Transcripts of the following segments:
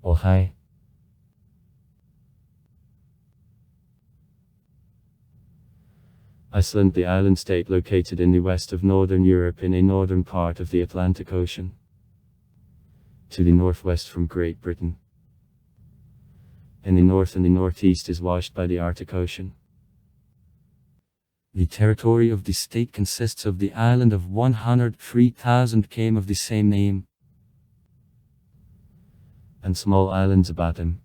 Oh hi. Iceland, the island state located in the west of northern Europe in a northern part of the Atlantic Ocean, to the northwest from Great Britain. In the north and the northeast is washed by the Arctic Ocean. The territory of the state consists of the island of 103,000 km of the same name, and small islands about them.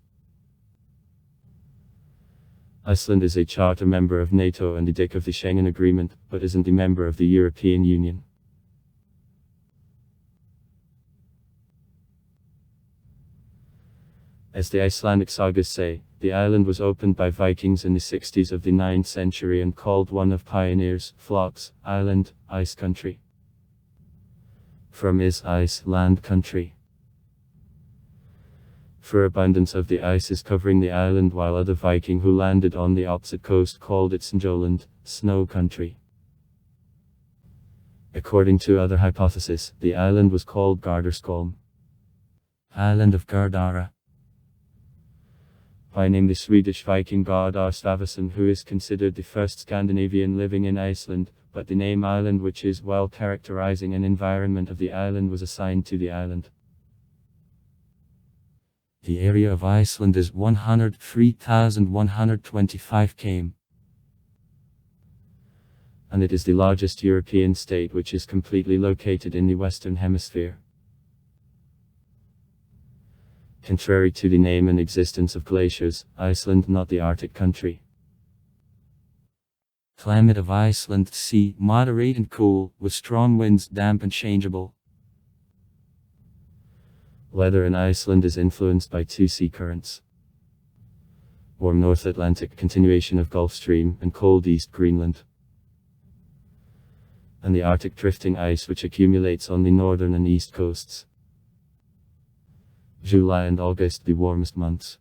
Iceland is a charter member of NATO and the DIC of the Schengen Agreement, but isn't a member of the European Union. As the Icelandic sagas say, the island was opened by Vikings in the 60s of the 9th century and called one of pioneers, Flocks, Island, Ice Country. From is ice, land country. For abundance of the ice is covering the island, while other Viking who landed on the opposite coast called it Snjoland, snow country. According to other hypotheses, the island was called Gardarskolm, Island of Gardara, by name the Swedish Viking god Stavasson, who is considered the first Scandinavian living in Iceland, but the name island, which is well characterizing an environment of the island, was assigned to the island. The area of Iceland is 103,125 km. And it is the largest European state which is completely located in the Western Hemisphere. Contrary to the name and existence of glaciers, Iceland not the Arctic country. Climate of Iceland: sea, moderate and cool, with strong winds, damp and changeable. Weather in Iceland is influenced by two sea currents. Warm North Atlantic, continuation of Gulf Stream, and cold East Greenland. And the Arctic drifting ice which accumulates on the northern and east coasts. July and August the warmest months.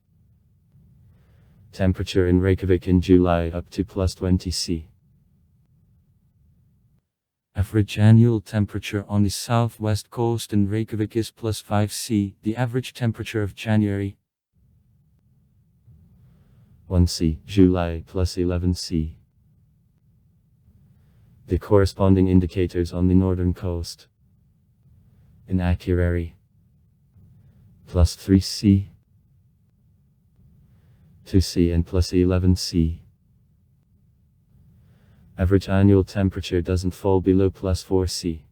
Temperature in Reykjavik in July up to +20 C. Average annual temperature on the southwest coast in Reykjavik is +5 C. The average temperature of January 1 C, July +11 C. The corresponding indicators on the northern coast. In Akureyri +3 C, 2 C and +11 C. Average annual temperature doesn't fall below +4 C.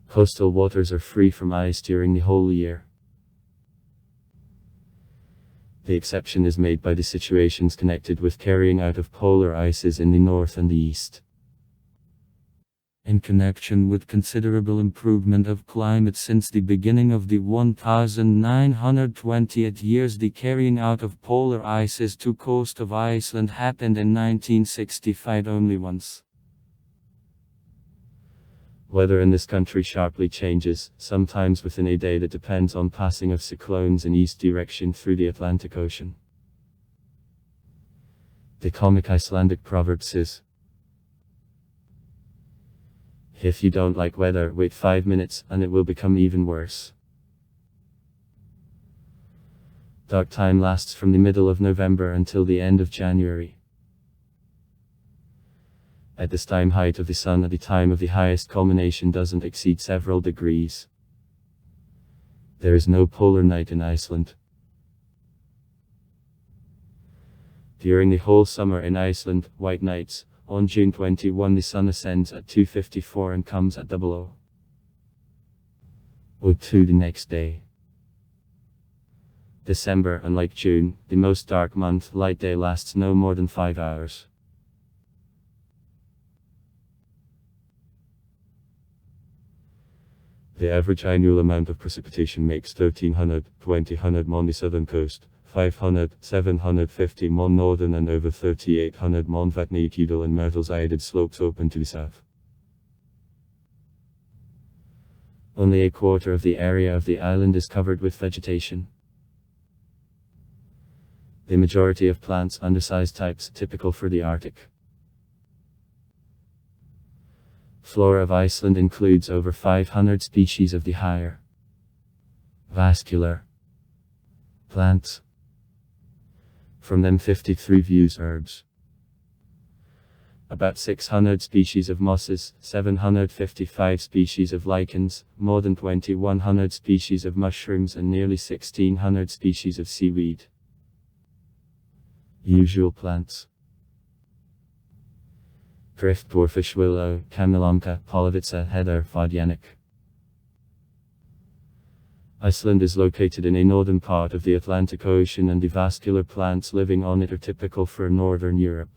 Coastal waters are free from ice during the whole year. The exception is made by the situations connected with carrying out of polar ices in the north and the east. In connection with considerable improvement of climate since the beginning of the 1920th years, the carrying out of polar ices to coast of Iceland happened in 1965 only once. Weather in this country sharply changes, sometimes within a day, that depends on passing of cyclones in east direction through the Atlantic Ocean. The comic Icelandic proverb says, "If you don't like weather, wait 5 minutes, and it will become even worse." Dark time lasts from the middle of November until the end of January. At this time, height of the sun at the time of the highest culmination doesn't exceed several degrees. There is no polar night in Iceland. During the whole summer in Iceland, white nights. On June 21 the sun ascends at 2:54 and comes at 00:02 the next day. December, unlike June, the most dark month, light day lasts no more than 5 hours. The average annual amount of precipitation makes 1,300, 2,000 on the southern coast, 500, 750 mon northern, and over 3,800 mon Vatnajökull and Myrtleseyðid slopes open to the south. Only a quarter of the area of the island is covered with vegetation. The majority of plants undersized types, typical for the Arctic. Flora of Iceland includes over 500 species of the higher vascular plants. From them 53 views herbs. About 600 species of mosses, 755 species of lichens, more than 2100 species of mushrooms and nearly 1600 species of seaweed. Usual plants: drift dwarfish willow, kamilomka, polovica, heather, vodyanik. Iceland is located in a northern part of the Atlantic Ocean, and the vascular plants living on it are typical for northern Europe.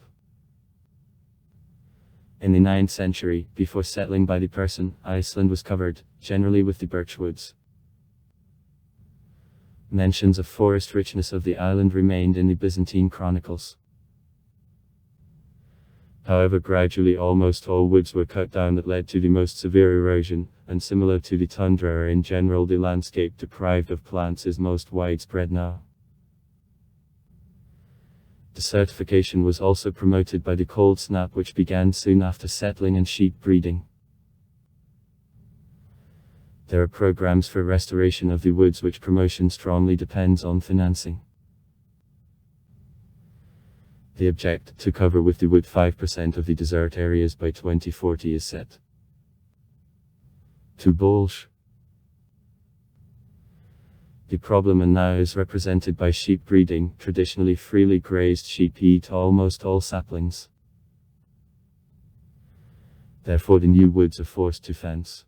In the 9th century, before settling by the Persian, Iceland was covered, generally with the birch woods. Mentions of forest richness of the island remained in the Byzantine chronicles. However, gradually almost all woods were cut down. That led to the most severe erosion, and similar to the tundra in general, the landscape deprived of plants is most widespread now. Desertification was also promoted by the cold snap, which began soon after settling and sheep breeding. There are programs for restoration of the woods, which promotion strongly depends on financing. The objective to cover with the wood 5% of the desert areas by 2040 is set to bulge. The problem now is represented by sheep breeding. Traditionally freely grazed sheep eat almost all saplings. Therefore the new woods are forced to fence.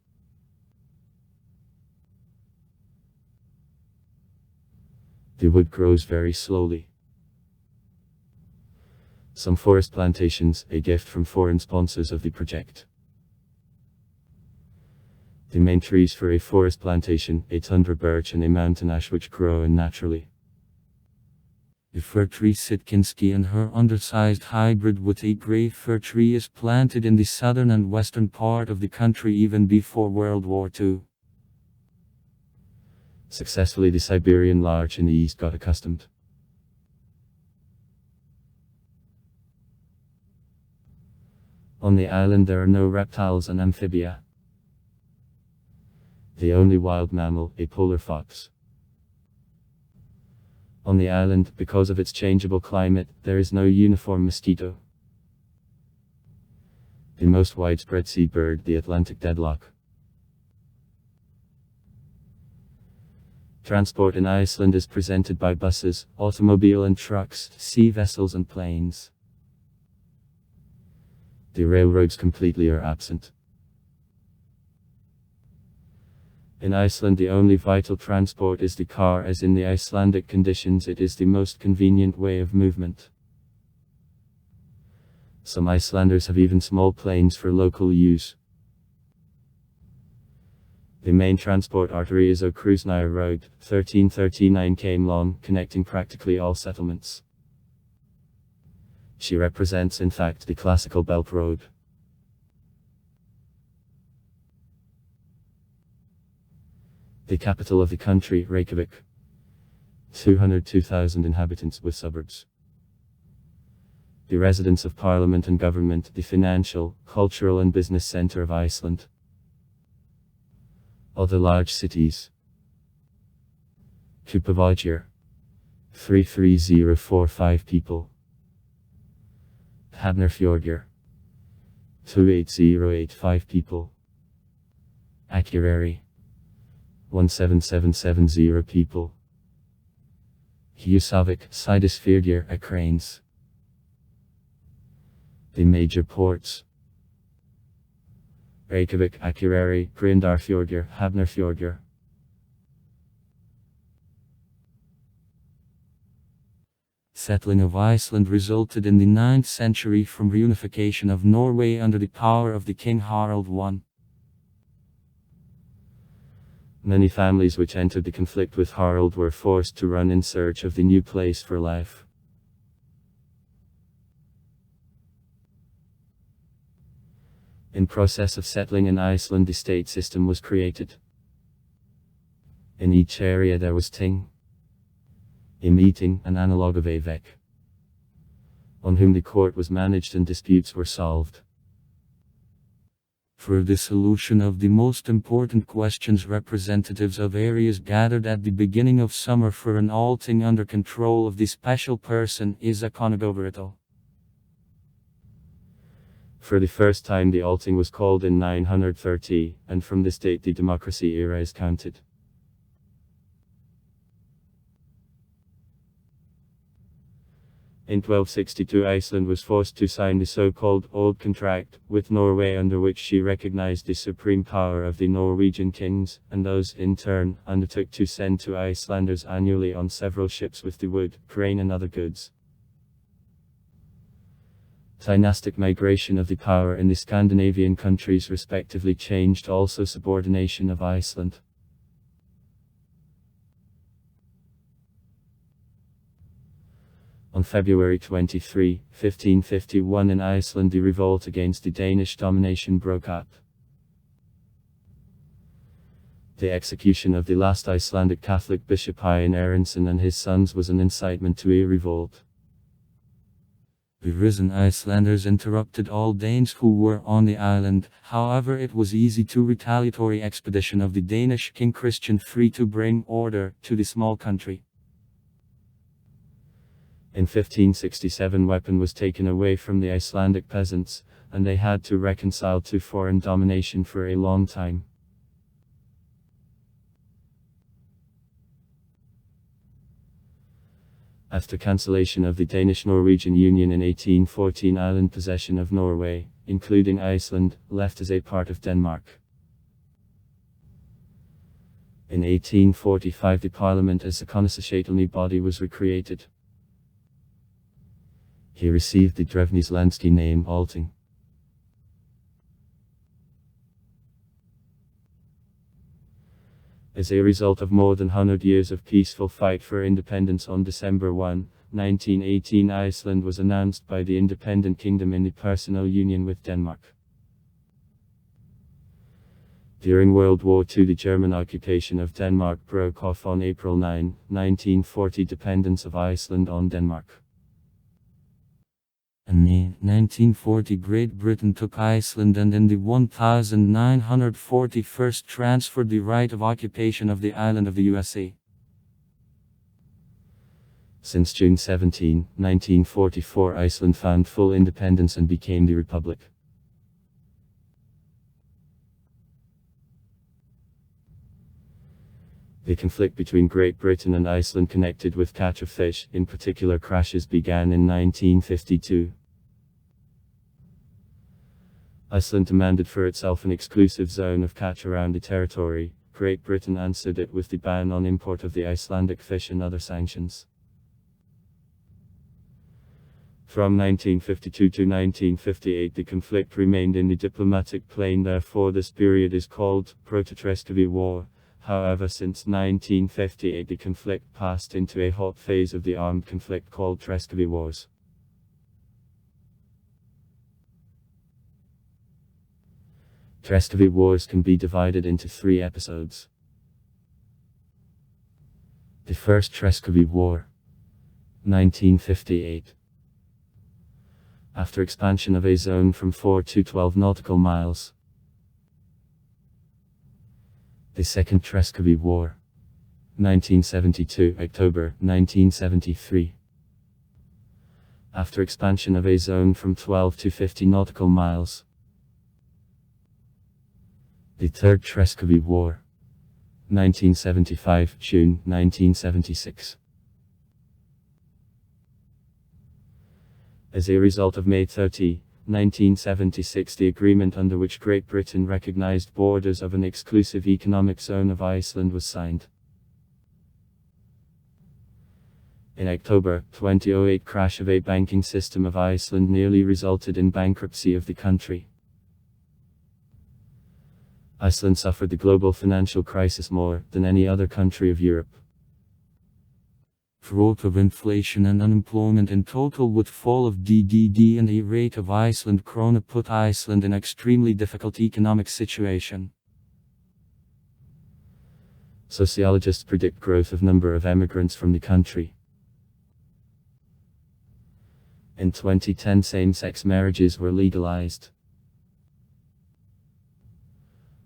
The wood grows very slowly. Some forest plantations, a gift from foreign sponsors of the project. The main trees for a forest plantation, a tundra birch and a mountain ash, which grow in naturally. The fir tree Sitkinski and her undersized hybrid with a grey fir tree is planted in the southern and western part of the country even before World War II. Successfully, the Siberian larch in the east got accustomed. On the island there are no reptiles and amphibia. The only wild mammal, a polar fox. On the island, because of its changeable climate, there is no uniform mosquito. The most widespread seabird, the Atlantic deadlock. Transport in Iceland is presented by buses, automobile and trucks, sea vessels and planes. The railroads completely are absent. In Iceland the only vital transport is the car, as in the Icelandic conditions it is the most convenient way of movement. Some Icelanders have even small planes for local use. The main transport artery is O'Cruisnire Road, 1339 km long, connecting practically all settlements. She represents in fact the classical Belt Road. The capital of the country, Reykjavik. 202,000 inhabitants with suburbs. The residence of parliament and government, the financial, cultural and business centre of Iceland. Other large cities: Keflavík, 33045 people. Hafnarfjörður, 28085 people. Akureyri, 17770 people. Húsavík, Seyðisfjörður, Akranes. The major ports: Reykjavik, Akureyri, Grundarfjörður, Hafnarfjörður. Settling of Iceland resulted in the 9th century from reunification of Norway under the power of the King Harald I. Many families which entered the conflict with Harald were forced to run in search of the new place for life. In process of settling in Iceland, the state system was created. In each area there was ting, a meeting, an analogue of a vek, on whom the court was managed and disputes were solved. For the solution of the most important questions, representatives of areas gathered at the beginning of summer for an alting under control of the special person Isakonagoverito. For the first time the alting was called in 930, and from this date the democracy era is counted. In 1262 Iceland was forced to sign the so-called Old Contract with Norway, under which she recognized the supreme power of the Norwegian kings, and those, in turn, undertook to send to Icelanders annually on several ships with the wood, grain and other goods. Dynastic migration of the power in the Scandinavian countries respectively changed also subordination of Iceland. On February 23, 1551 in Iceland the revolt against the Danish domination broke out. The execution of the last Icelandic Catholic bishop Ian Aronson and his sons was an incitement to a revolt. The risen Icelanders interrupted all Danes who were on the island, however it was easy to retaliatory expedition of the Danish King Christian III to bring order to the small country. In 1567 weapon was taken away from the Icelandic peasants, and they had to reconcile to foreign domination for a long time. After cancellation of the Danish-Norwegian Union in 1814, island possession of Norway, including Iceland, left as a part of Denmark. In 1845 the Parliament as a constitutional body was recreated. He received the Drevnislandski name Alting. As a result of more than 100 years of peaceful fight for independence, on December 1, 1918 Iceland was announced by the independent kingdom in the personal union with Denmark. During World War II the German occupation of Denmark broke off on April 9, 1940. Dependence of Iceland on Denmark. In 1940 Great Britain took Iceland, and in the 1941 transferred the right of occupation of the island of the USA. Since June 17, 1944 Iceland found full independence and became the Republic. The conflict between Great Britain and Iceland connected with catch of fish, in particular crashes, began in 1952. Iceland demanded for itself an exclusive zone of catch around the territory. Great Britain answered it with the ban on import of the Icelandic fish and other sanctions. From 1952 to 1958 the conflict remained in the diplomatic plane, therefore this period is called Proto-Treskavi War. However, since 1958 the conflict passed into a hot phase of the armed conflict called Treskavi Wars. Treskavi Wars can be divided into 3 episodes. The first Treskavi War, 1958. After expansion of a zone from 4 to 12 nautical miles. The second Treskavi War, 1972, October 1973. After expansion of a zone from 12 to 50 nautical miles. The third Treskavi War, 1975, June 1976. As a result of May 30, 1976 the agreement under which Great Britain recognized borders of an exclusive economic zone of Iceland was signed. In October 2008 crash of a banking system of Iceland nearly resulted in bankruptcy of the country. Iceland suffered the global financial crisis more than any other country of Europe. Growth of inflation and unemployment in total with fall of DDD and a rate of Iceland krona put Iceland in extremely difficult economic situation. Sociologists predict growth of number of emigrants from the country. In 2010 same-sex marriages were legalized.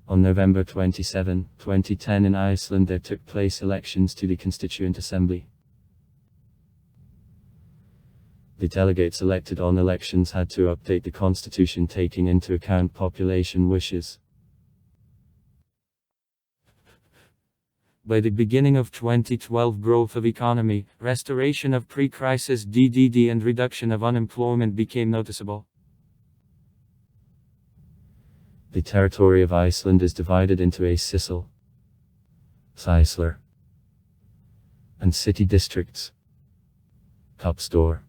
On November 27, 2010 in Iceland there took place elections to the Constituent Assembly. The delegates elected on elections had to update the constitution taking into account population wishes. By the beginning of 2012, growth of economy, restoration of pre-crisis DDD and reduction of unemployment became noticeable. The territory of Iceland is divided into a Sissel, Sisler, and city districts, Kapstor,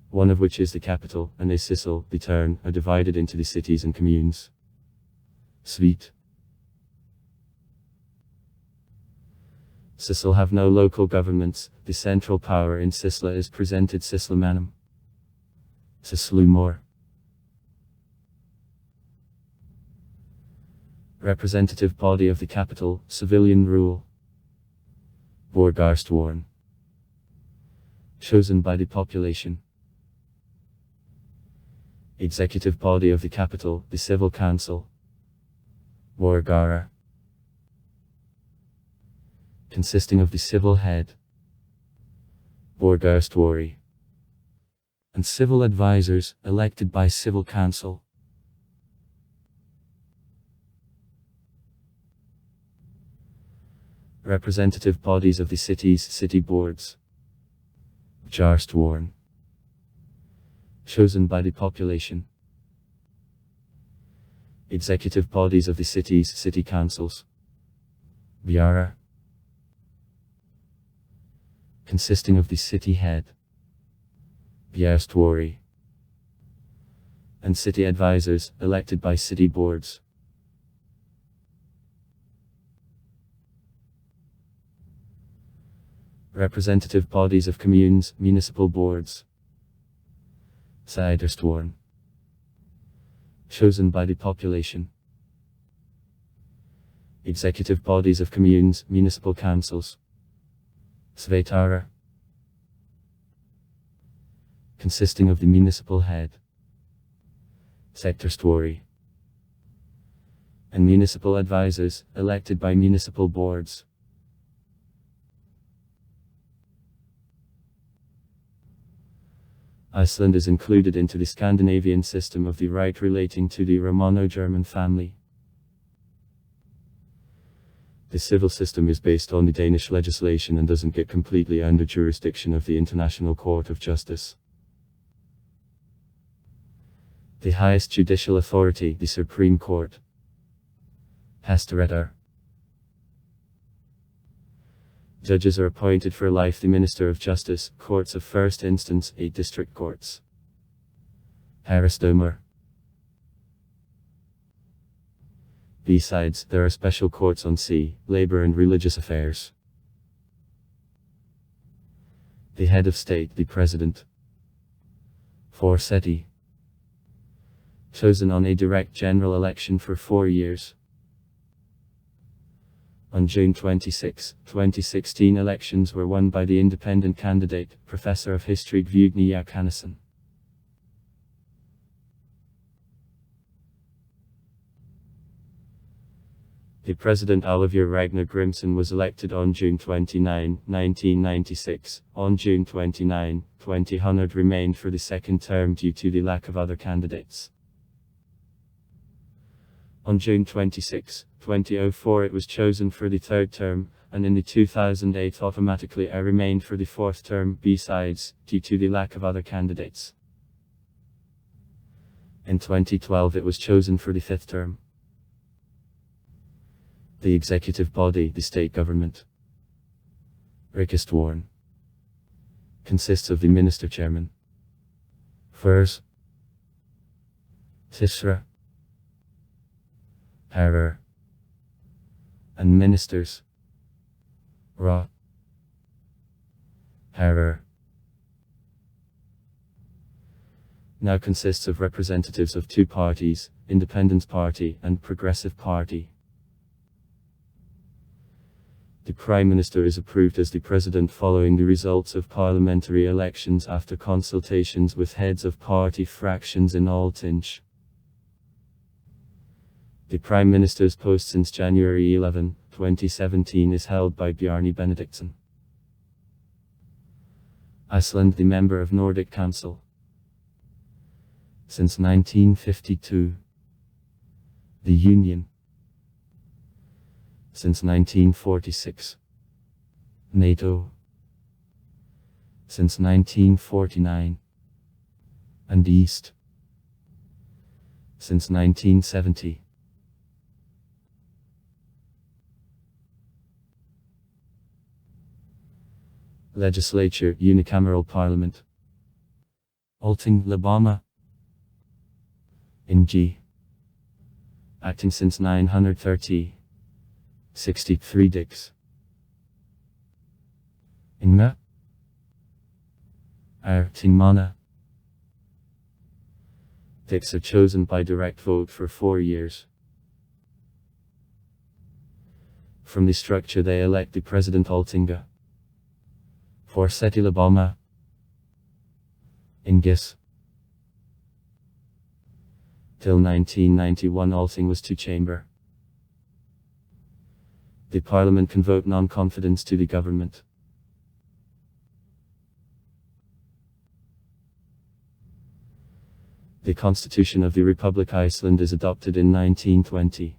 one of which is the capital, and a Sissel, the town, are divided into the cities and communes. Sveit. Sissel have no local governments. The central power in Sisla is presented Sysselmanum. Sislumor. Representative body of the capital, civilian rule. Borgarstjórn. Chosen by the population. Executive body of the capital, the civil council. Borgara. Consisting of the civil head, Borgarstjóri, and civil advisors, elected by civil council. Representative bodies of the cities, city boards. Bjarstjórn. Chosen by the population. Executive bodies of the cities, city councils. Bjara. Consisting of the city head, Bjarstjóri, and city advisors, elected by city boards. Representative bodies of communes, municipal boards. Sveitarstjórn. Chosen by the population. Executive bodies of communes, municipal councils. Sveitara. Consisting of the municipal head, Sektarstjóri, and municipal advisors, elected by municipal boards. Iceland is included into the Scandinavian system of the right relating to the Romano-German family. The civil system is based on the Danish legislation and doesn't get completely under jurisdiction of the International Court of Justice. The highest judicial authority, the Supreme Court, Hæstaréttur. Judges are appointed for life. The Minister of Justice, courts of first instance, 8 district courts. Héraðsdómur. Besides, there are special courts on sea, labor and religious affairs. The head of state, the president. Forseti. Chosen on a direct general election for 4 years. On June 26, 2016 elections were won by the independent candidate, Professor of History Gudni Jóhannesson. The President Ólafur Ragnar Grímsson was elected on June 29, 1996. On June 29, 2000 remained for the second term due to the lack of other candidates. On June 26, 2004 it was chosen for the third term, and in the 2008 automatically remained for the fourth term, besides, due to the lack of other candidates. In 2012 it was chosen for the fifth term. The executive body, the state government, Ríkisstjórn, consists of the minister chairman, Furs, Tisra, Herrer, and ministers, Ra, Herrer. Now consists of representatives of 2 parties, Independence Party and Progressive Party. The Prime Minister is approved as the President following the results of parliamentary elections after consultations with heads of party fractions in Althing. The Prime Minister's post since January 11, 2017 is held by Bjarni Benediktsson. Iceland, the member of Nordic Council. Since 1952. The Union. Since 1946. NATO. Since 1949. And East. Since 1970. Legislature, unicameral parliament. Alting Labama. In G. Acting since 930. 63 dicks. Inga. Tingmana. Dicks are chosen by direct vote for 4 years. From the structure they elect the President Altinga. For Seti Labama. Ingis. Till 1991 Alting was two-chamber. The Parliament can vote non-confidence to the government. The Constitution of the Republic Iceland is adopted in 1920.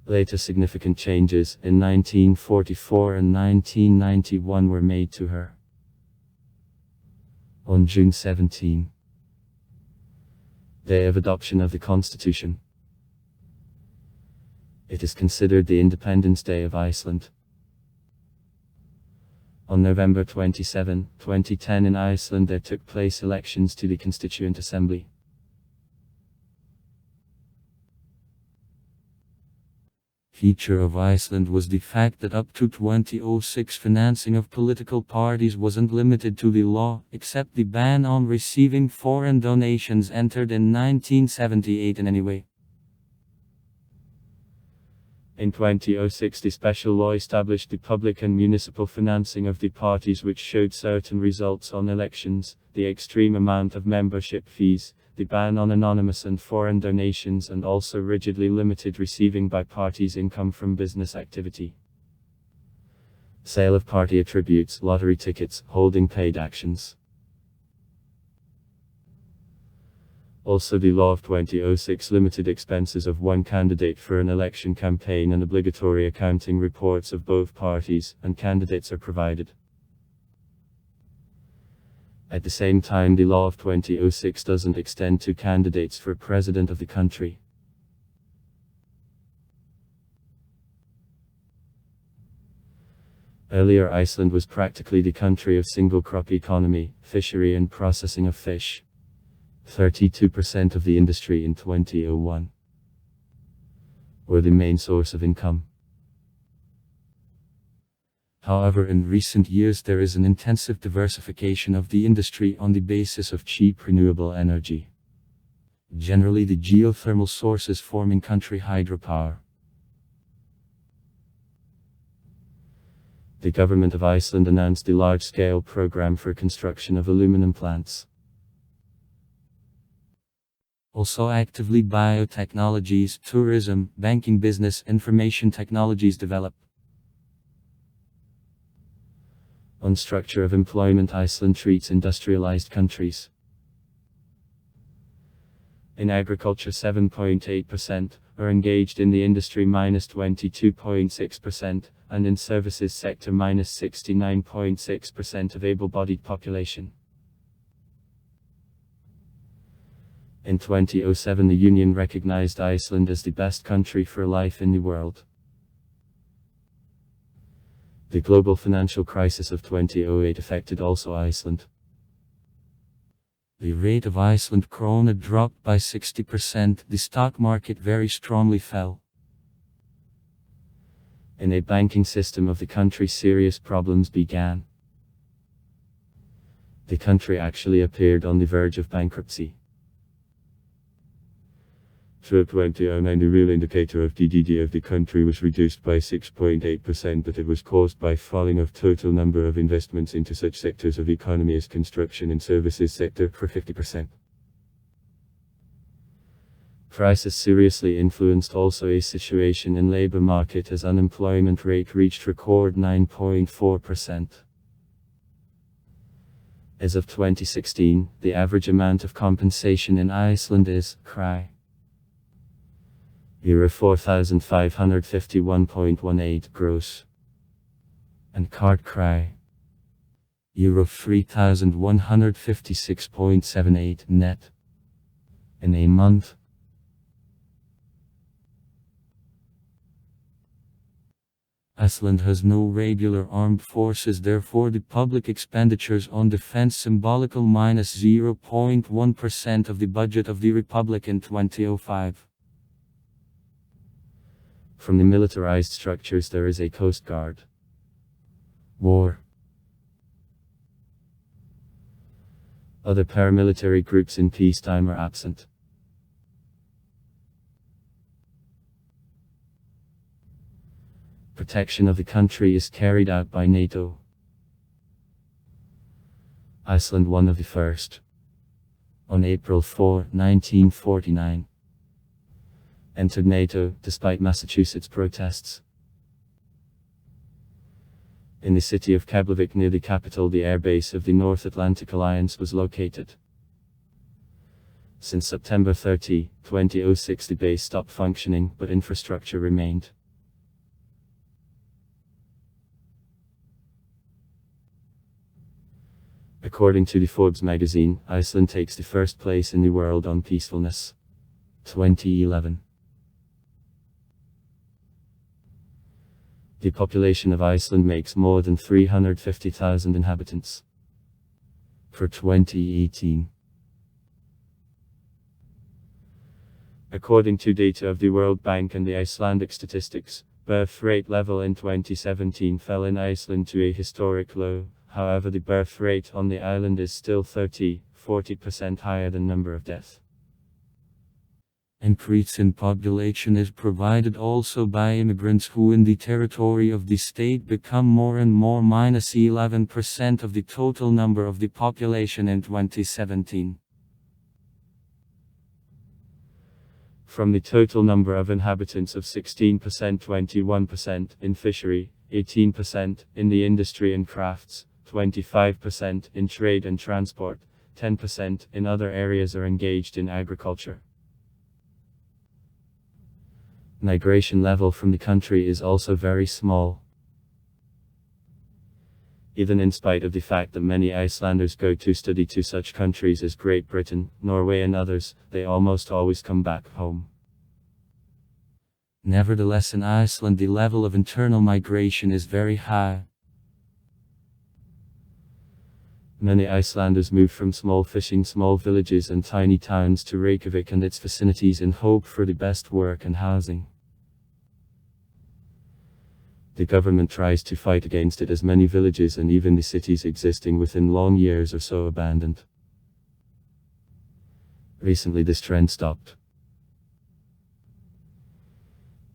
Later significant changes in 1944 and 1991 were made to her. On June 17, day of adoption of the Constitution, it is considered the Independence Day of Iceland. On November 27, 2010 in Iceland there took place elections to the Constituent Assembly. Feature of Iceland was the fact that up to 2006 financing of political parties wasn't limited to the law, except the ban on receiving foreign donations entered in 1978 in any way. In 2006 the special law established the public and municipal financing of the parties, which showed certain results on elections, the extreme amount of membership fees, the ban on anonymous and foreign donations, and also rigidly limited receiving by parties income from business activity. Sale of party attributes, lottery tickets, holding paid actions. Also the law of 2006 limited expenses of one candidate for an election campaign, and obligatory accounting reports of both parties and candidates are provided. At the same time, the law of 2006 doesn't extend to candidates for president of the country. Earlier Iceland was practically the country of single crop economy, fishery and processing of fish. 32% of the industry in 2001 were the main source of income. However, in recent years there is an intensive diversification of the industry on the basis of cheap renewable energy. Generally the geothermal sources forming country hydropower. The government of Iceland announced a large-scale program for construction of aluminum plants. Also actively biotechnologies, tourism, banking business, information technologies develop. On structure of employment, Iceland treats industrialized countries. In agriculture 7.8% are engaged in the industry -22.6%, and in services sector -69.6% of able-bodied population. In 2007 the Union recognized Iceland as the best country for life in the world. The global financial crisis of 2008 affected also Iceland. The rate of Iceland krona dropped by 60%, the stock market very strongly fell. In a banking system of the country serious problems began. The country actually appeared on the verge of bankruptcy. Through 2009 the real indicator of GDP of the country was reduced by 6.8%, but it was caused by falling of total number of investments into such sectors of the economy as construction and services sector for 50%. Crisis seriously influenced also a situation in labor market as unemployment rate reached record 9.4%. As of 2016, the average amount of compensation in Iceland is Euro 4,551.18 gross, and card Euro 3,156.78 net in a month. Iceland has no regular armed forces, therefore the public expenditures on defense symbolical -0.1% of the budget of the Republic in 2005. From the militarized structures there is a coast guard. War. Other paramilitary groups in peacetime are absent. Protection of the country is carried out by NATO. Iceland, one of the first, on April 4, 1949, entered NATO despite Massachusetts protests. In the city of Keflavik near the capital, the airbase of the North Atlantic Alliance was located. Since September 30, 2006 the base stopped functioning, but infrastructure remained. According to the Forbes magazine, Iceland takes the first place in the world on peacefulness. 2011. The population of Iceland makes more than 350,000 inhabitants. For 2018. According to data of the World Bank and the Icelandic statistics, birth rate level in 2017 fell in Iceland to a historic low. However, the birth rate on the island is still 40% higher than number of deaths. Increase in population is provided also by immigrants who in the territory of the state become more and more -11% of the total number of the population in 2017. From the total number of inhabitants of 16%, 21% in fishery, 18% in the industry and crafts, 25% in trade and transport, 10% in other areas are engaged in agriculture. Migration level from the country is also very small. Even in spite of the fact that many Icelanders go to study to such countries as Great Britain, Norway and others, they almost always come back home. Nevertheless, in Iceland the level of internal migration is very high. Many Icelanders move from small villages and tiny towns to Reykjavik and its vicinities in hope for the best work and housing. The government tries to fight against it as many villages and even the cities existing within long years are so abandoned. Recently this trend stopped.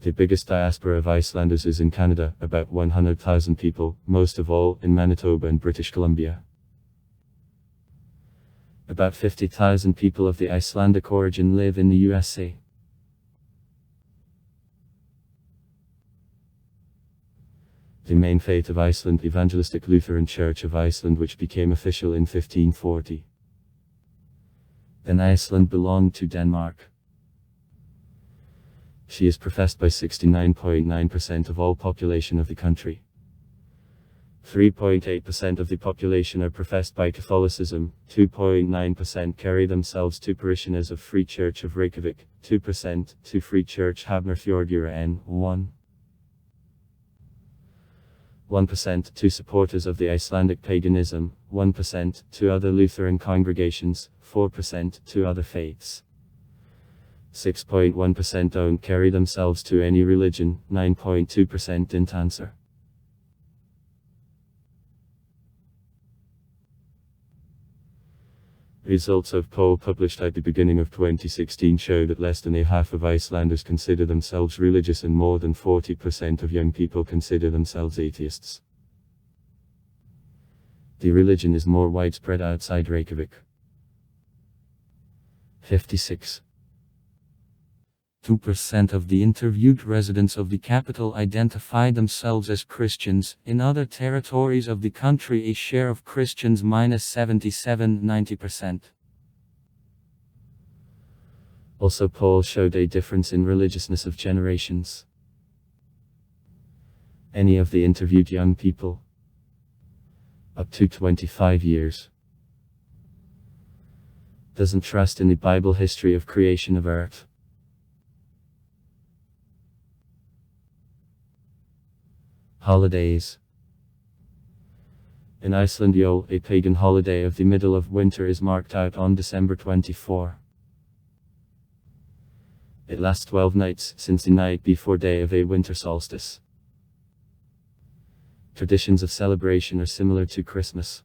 The biggest diaspora of Icelanders is in Canada, about 100,000 people, most of all in Manitoba and British Columbia. About 50,000 people of the Icelandic origin live in the USA. The main faith of Iceland, Evangelistic Lutheran Church of Iceland, which became official in 1540. Then Iceland belonged to Denmark. She is professed by 69.9% of all population of the country. 3.8% of the population are professed by Catholicism, 2.9% carry themselves to parishioners of Free Church of Reykjavik, 2% to Free Church Hafnarfjordur n. 1% to supporters of the Icelandic paganism, 1% to other Lutheran congregations, 4% to other faiths. 6.1% don't carry themselves to any religion, 9.2% didn't answer. Results of poll published at the beginning of 2016 show that less than a half of Icelanders consider themselves religious and more than 40% of young people consider themselves atheists. The religion is more widespread outside Reykjavik. 56. 2% of the interviewed residents of the capital identify themselves as Christians. In other territories of the country, a share of Christians -77-90%. Also, polls showed a difference in religiousness of generations. Any of the interviewed young people, up to 25 years, doesn't trust in the Bible history of creation of earth. Holidays. In Iceland, Jól, a pagan holiday of the middle of winter, is marked out on December 24. It lasts 12 nights, since the night before day of a winter solstice. Traditions of celebration are similar to Christmas.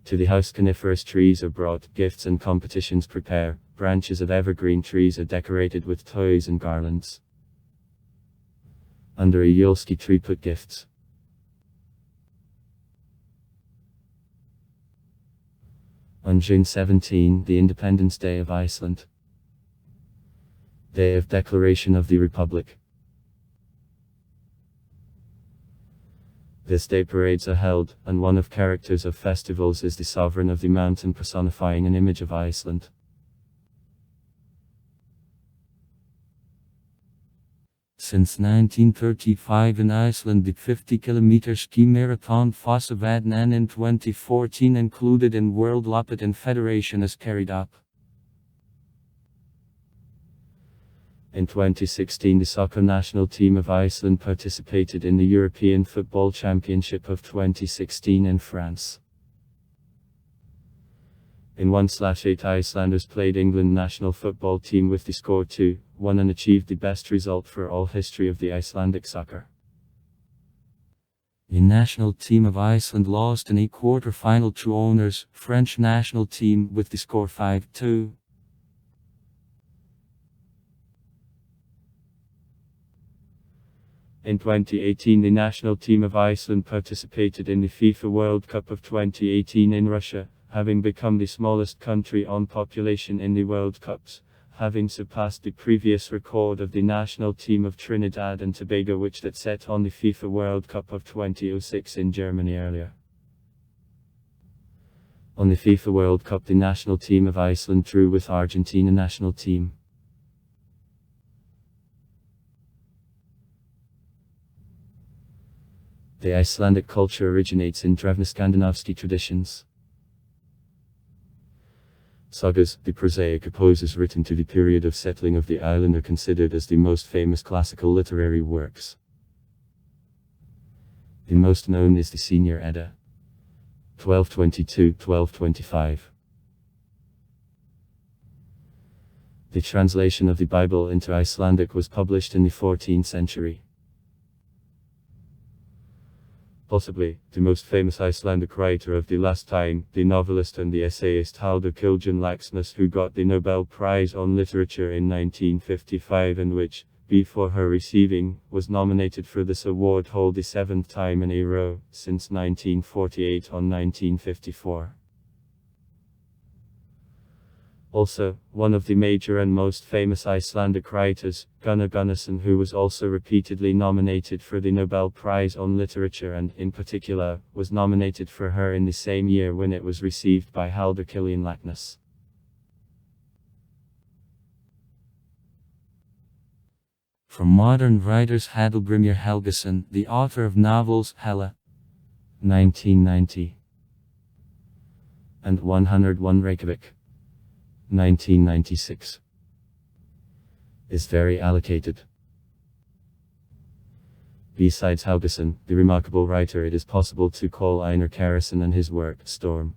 To the house, coniferous trees are brought, gifts and competitions prepare, branches of evergreen trees are decorated with toys and garlands. Under a Yolski tree put gifts. On June 17, the Independence Day of Iceland. Day of Declaration of the Republic. This day parades are held, and one of characters of festivals is the sovereign of the mountain, personifying an image of Iceland. Since 1935 in Iceland, the 50-kilometer ski marathon Fossavognann in 2014, included in World Loppet Federation, is carried up. In 2016, the soccer national team of Iceland participated in the European Football Championship of 2016 in France. In 1/8, Icelanders played England national football team with the score 2-1 and achieved the best result for all history of the Icelandic soccer. The national team of Iceland lost in a quarter-final to owners, French national team, with the score 5-2. In 2018, the national team of Iceland participated in the FIFA World Cup of 2018 in Russia, having become the smallest country on population in the World Cups, having surpassed the previous record of the national team of Trinidad and Tobago, which that set on the FIFA World Cup of 2006 in Germany earlier. On the FIFA World Cup, the national team of Iceland drew with Argentina national team. The Icelandic culture originates in Drevna Scandinavski traditions. Sagas, the prosaic epics written to the period of settling of the island, are considered as the most famous classical literary works. The most known is the Senior Edda, 1222-1225. The translation of the Bible into Icelandic was published in the 14th century. Possibly, the most famous Icelandic writer of the last time, the novelist and the essayist Halldór Kiljan Laxness, who got the Nobel Prize on Literature in 1955 and which, before her receiving, was nominated for this award hold the 7th time in a row, since 1948 on 1954. Also, one of the major and most famous Icelandic writers, Gunnar Gunnarsson, who was also repeatedly nominated for the Nobel Prize on Literature and, in particular, was nominated for her in the same year when it was received by Halldór Kiljan Laxness. From modern writers, Hallgrímur Helgason, the author of novels Hella, 1990, and 101 Reykjavik, 1996, is very allocated. Besides Helgason, the remarkable writer, it is possible to call Einar Karason and his work Storm.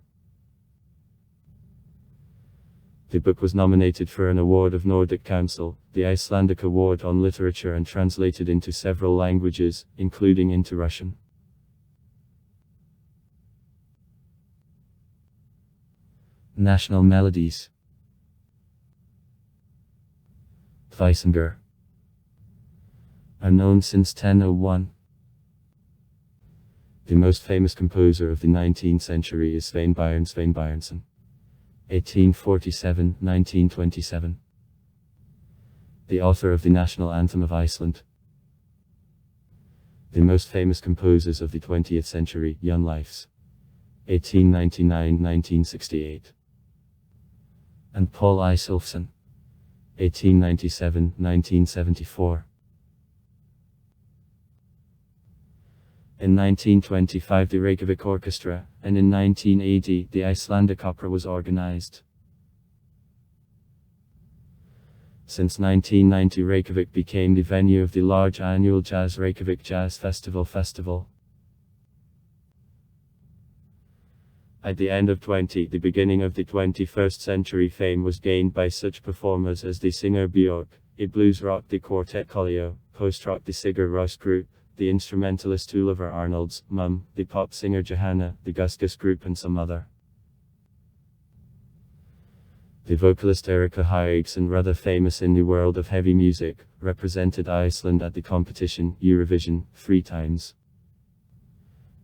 The book was nominated for an award of Nordic Council, the Icelandic Award on Literature, and translated into several languages, including into Russian. National melodies. Weisinger are known since 1001. The most famous composer of the 19th century is Svein Björnsson, 1847-1927. The author of the national anthem of Iceland. The most famous composers of the 20th century, Young Lives. 1899-1968. And Paul Isolfsson. 1897-1974. In 1925 the Reykjavik Orchestra, and in 1980 the Icelandic Opera was organized. Since 1990 Reykjavik became the venue of the large annual Jazz Reykjavik Jazz Festival. At the end of the beginning of the 21st century, fame was gained by such performers as the singer Björk, the blues rock the quartet Collio, post-rock the Sigur Rós group, the instrumentalist Ólafur Arnalds, Mum, the pop singer Johanna, the Gus Gus group and some other. The vocalist Erika Haugsson, rather famous in the world of heavy music, represented Iceland at the competition, Eurovision, 3 times.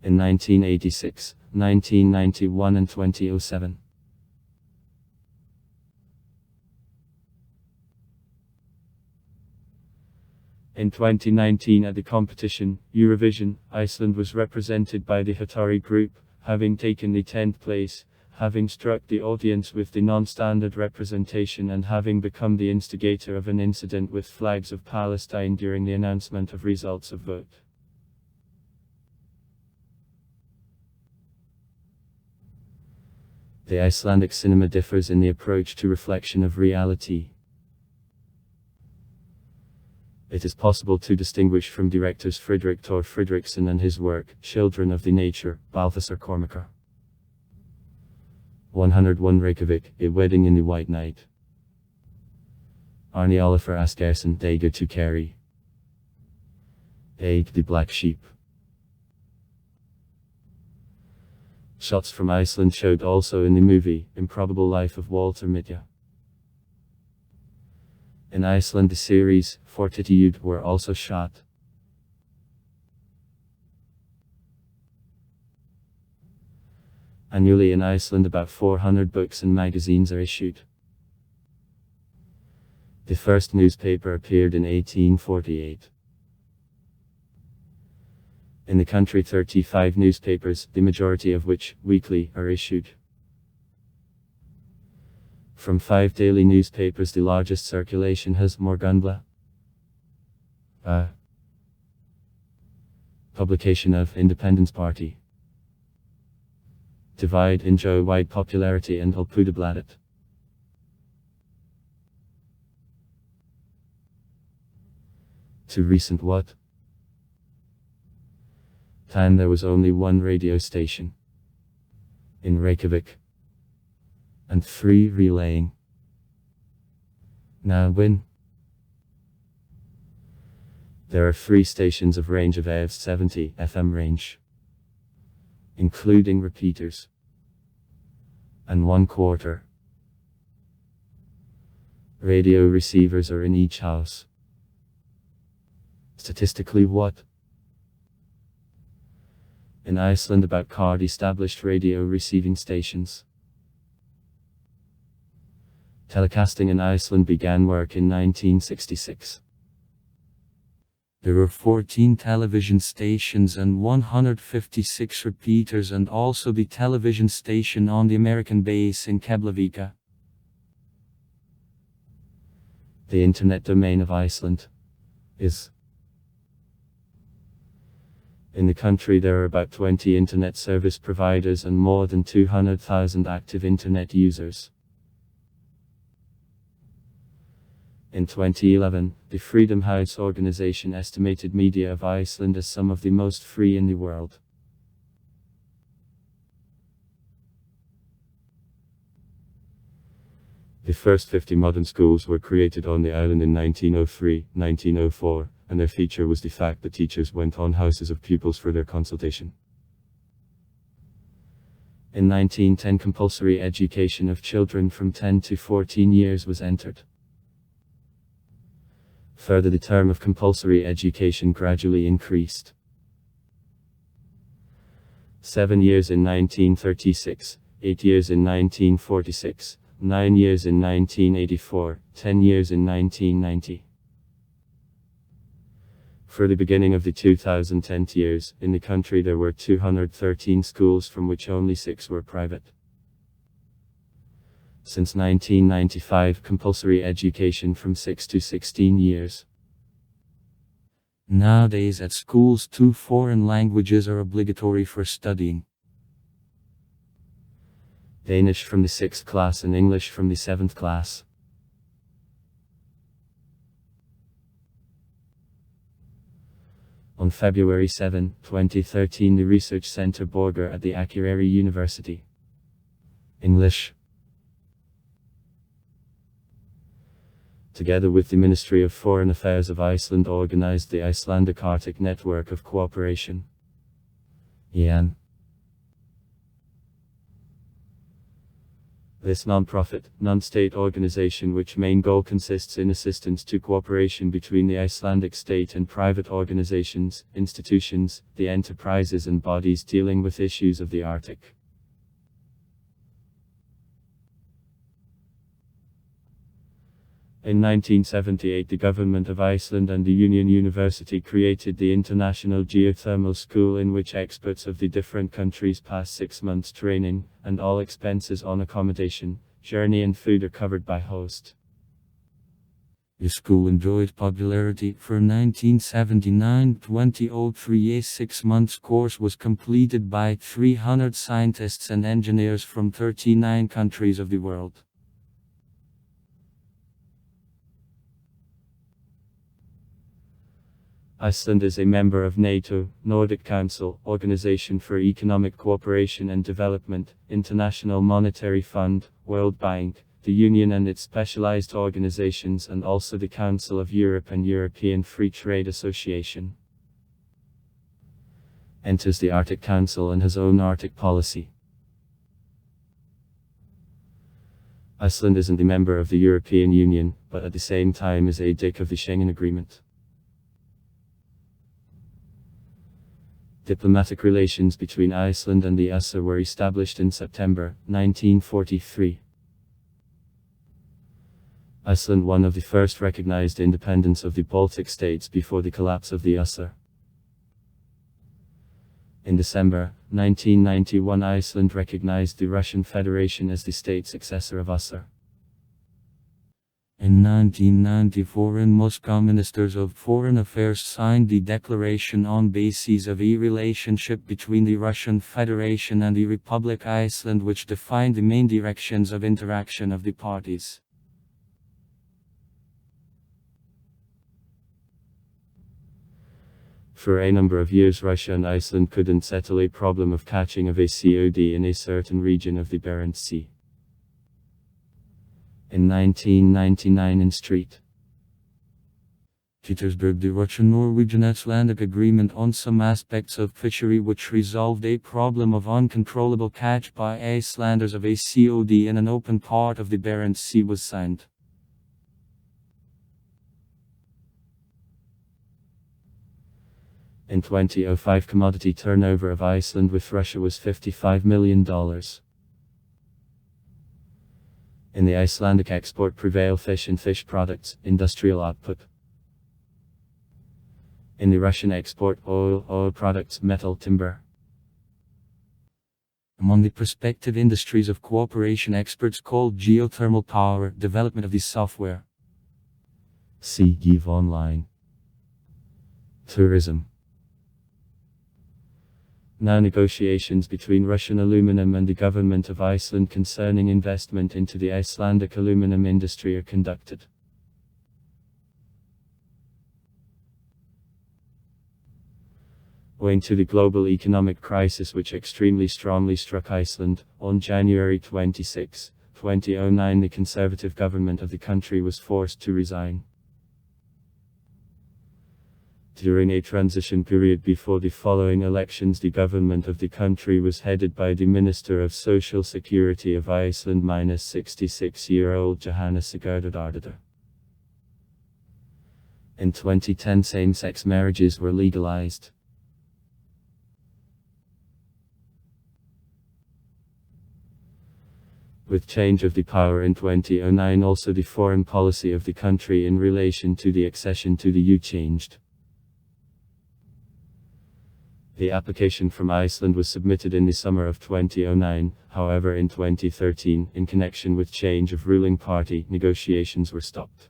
In 1986, 1991 and 2007. In 2019 at the competition, Eurovision, Iceland was represented by the Hatari group, having taken the 10th place, having struck the audience with the non-standard representation and having become the instigator of an incident with flags of Palestine during the announcement of results of vote. The Icelandic cinema differs in the approach to reflection of reality. It is possible to distinguish from directors Friedrich Thor Fredriksson and his work, Children of the Nature, Balthasar Kormákur. 101 Reykjavik, A Wedding in the White Night. Arni Ólafur Asgeirsson, Dagger to Carry. Aid the Black Sheep. Shots from Iceland showed also in the movie, Improbable Life of Walter Mitty. In Iceland the series, Fortitude, were also shot. Annually in Iceland about 400 books and magazines are issued. The first newspaper appeared in 1848. In the country 35 newspapers, the majority of which, weekly, are issued. From 5 daily newspapers the largest circulation has Morgunblaðið. Publication of Independence Party. Divide enjoy wide popularity and Alpudabladet. To recent what? Time there was only 1 radio station. In Reykjavik. And 3 relaying. Now when? There are 3 stations of range of AF 70 FM range. Including repeaters. And 1/4. Radio receivers are in each house. Statistically what? In Iceland about card established radio receiving stations. Telecasting in Iceland began work in 1966. There were 14 television stations and 156 repeaters and also the television station on the American base in Keflavik. The internet domain of Iceland is. In the country there are about 20 internet service providers and more than 200,000 active internet users. In 2011, the Freedom House organization estimated media of Iceland as some of the most free in the world. The first 50 modern schools were created on the island in 1903, 1904, and their feature was the fact that teachers went on houses of pupils for their consultation. In 1910 compulsory education of children from 10 to 14 years was entered. Further, the term of compulsory education gradually increased. 7 years in 1936, 8 years in 1946, 9 years in 1984, 10 years in 1990. For the beginning of the 2010 years, in the country there were 213 schools, from which only 6 were private. Since 1995, compulsory education from 6 to 16 years. Nowadays at schools 2 foreign languages are obligatory for studying. Danish from the 6th class and English from the 7th class. On February 7, 2013, the Research Center Borger at the Akureyri University. English. Together with the Ministry of Foreign Affairs of Iceland, organized the Icelandic Arctic Network of Cooperation. IAN. This non-profit, non-state organization, which main goal consists in assistance to cooperation between the Icelandic state and private organizations, institutions, the enterprises and bodies dealing with issues of the Arctic. In 1978, the government of Iceland and the Union University created the International Geothermal School, in which experts of the different countries pass 6 months training, and all expenses on accommodation, journey and food are covered by host. The school enjoyed popularity for 1979-2003. A 6 months course was completed by 300 scientists and engineers from 39 countries of the world. Iceland is a member of NATO, Nordic Council, Organization for Economic Cooperation and Development, International Monetary Fund, World Bank, the Union and its specialized organizations, and also the Council of Europe and European Free Trade Association. Enters the Arctic Council and has own Arctic policy. Iceland isn't a member of the European Union, but at the same time is a dick of the Schengen Agreement. Diplomatic relations between Iceland and the USA were established in September 1943. Iceland, one of the first recognized independence of the Baltic states before the collapse of the USA. In December 1991, Iceland recognized the Russian Federation as the state successor of USA. In 1994, Moscow Ministers of Foreign Affairs signed the declaration on basis of a relationship between the Russian Federation and the Republic Iceland, which defined the main directions of interaction of the parties. For a number of years, Russia and Iceland couldn't settle a problem of catching of a COD in a certain region of the Barents Sea. In 1999 in St. Petersburg, the Russian-Norwegian Icelandic agreement on some aspects of fishery, which resolved a problem of uncontrollable catch by Icelanders of a COD in an open part of the Barents Sea, was signed. In 2005, commodity turnover of Iceland with Russia was $55 million. In the Icelandic export prevail fish and fish products, industrial output. In the Russian export oil products, metal, timber. Among the prospective industries of cooperation, experts called geothermal power, development of the software. See Give online. Tourism. Now negotiations between Russian Aluminum and the government of Iceland concerning investment into the Icelandic aluminum industry are conducted. Owing to the global economic crisis which extremely strongly struck Iceland, on January 26, 2009, the conservative government of the country was forced to resign. During a transition period before the following elections, the government of the country was headed by the Minister of Social Security of Iceland, 66-year-old Johanna Sigurdardardóttir. In 2010, same-sex marriages were legalized. With change of the power in 2009, also the foreign policy of the country in relation to the accession to the EU changed. The application from Iceland was submitted in the summer of 2009, however in 2013, in connection with change of ruling party, negotiations were stopped.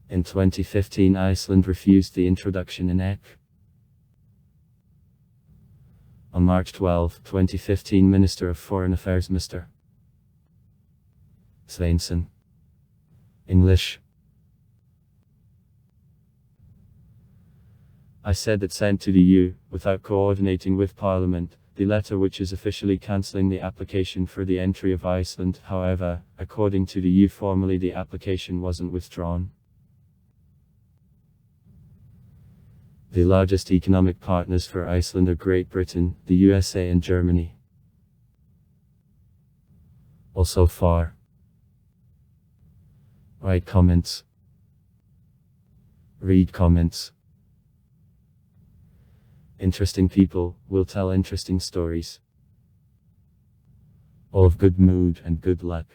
In 2015 Iceland refused the introduction in EC. On March 12, 2015 Minister of Foreign Affairs Mr. Sveinsson. English. I said that sent to the EU, without coordinating with Parliament, the letter which is officially cancelling the application for the entry of Iceland. However, according to the EU formally the application wasn't withdrawn. The largest economic partners for Iceland are Great Britain, the USA and Germany. Also far. Write comments. Read comments. Interesting people will tell interesting stories. All of good mood and good luck.